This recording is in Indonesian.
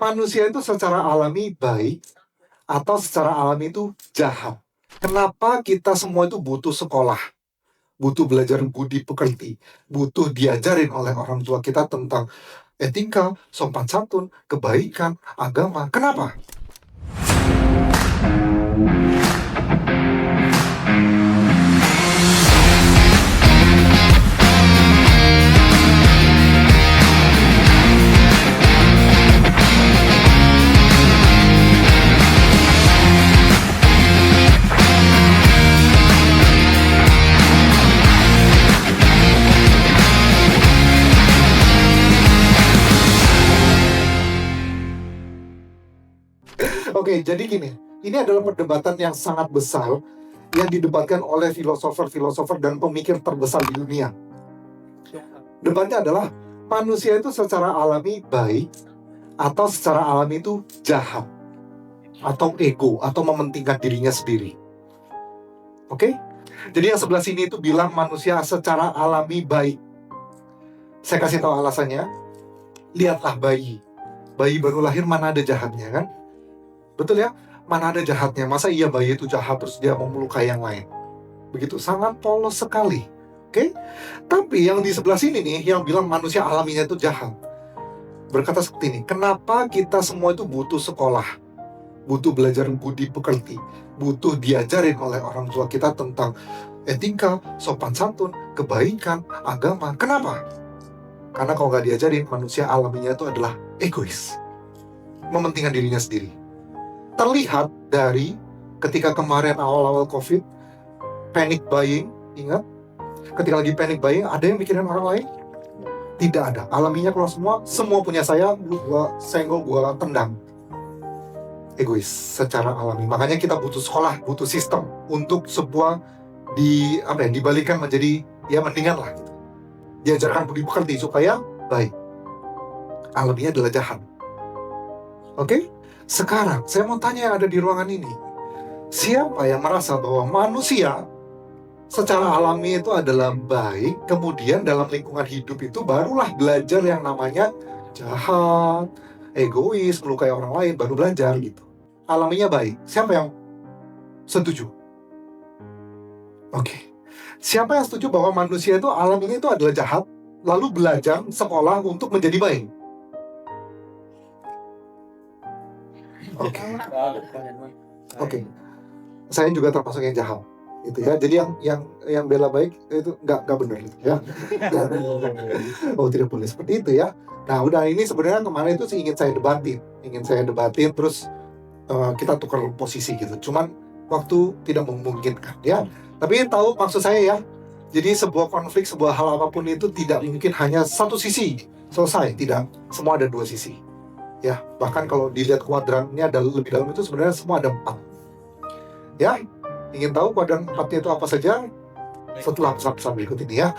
manusia itu secara alami baik atau secara alami itu jahat? Kenapa kita semua itu butuh sekolah, butuh belajar budi pekerti, butuh diajarin oleh orang tua kita tentang etika, sopan santun, kebaikan, agama? Kenapa? Oke, jadi gini, ini adalah perdebatan yang sangat besar yang didebatkan oleh filosofer-filosofer dan pemikir terbesar di dunia. Debatnya adalah manusia itu secara alami baik atau secara alami itu jahat, atau ego, atau mementingkan dirinya sendiri. Oke? Jadi yang sebelah sini itu bilang manusia secara alami baik. Saya kasih tahu alasannya. Lihatlah bayi. Bayi baru lahir, mana ada jahatnya, kan? Betul ya? Mana ada jahatnya? Masa iya bayi itu jahat terus dia mau melukai yang lain? Begitu, sangat polos sekali. Oke? Tapi yang di sebelah sini nih, yang bilang manusia alaminya itu jahat, berkata seperti ini, kenapa kita semua itu butuh sekolah, butuh belajar budi pekerti, butuh diajarin oleh orang tua kita tentang etika, sopan santun, kebaikan, agama? Kenapa? Karena kalau nggak diajarin, manusia alaminya itu adalah egois, mementingkan dirinya sendiri. Terlihat dari ketika kemarin awal-awal COVID, panic buying, ingat? Ketika lagi panic buying, ada yang mikirin orang lain? Tidak ada. Alaminya kalau semua punya saya, gua senggol, gua tendang. Egois secara alami. Makanya kita butuh sekolah, butuh sistem untuk sebuah dibalikan menjadi ya mendingan lah gitu. Diajarkan budi pekerti supaya baik. Alaminya adalah jahat. Oke? Sekarang saya mau tanya yang ada di ruangan ini, siapa yang merasa bahwa manusia secara alami itu adalah baik, kemudian dalam lingkungan hidup itu barulah belajar yang namanya jahat, egois, melukai orang lain, baru belajar gitu. Alaminya baik. Siapa yang setuju? Oke. Siapa yang setuju bahwa manusia itu alaminya itu adalah jahat, lalu belajar sekolah untuk menjadi baik? Oke. Saya juga termasuk yang jahat, gitu ya. Jadi yang bela baik itu nggak benar, gitu ya. Oh, tidak boleh seperti itu ya. Nah, udah, ini sebenarnya kemarin itu ingin saya debatin, terus kita tukar posisi gitu. Cuman waktu tidak memungkinkan, ya. Tapi tahu maksud saya ya. Jadi sebuah konflik, sebuah hal apapun itu tidak mungkin hanya satu sisi selesai, tidak. Semua ada dua sisi. Ya, bahkan kalau dilihat kuadrannya lebih dalam itu sebenarnya semua ada 4. Ya, ingin tahu kuadran 4-nya itu apa saja? Setelah pesan-pesan berikut ini ya.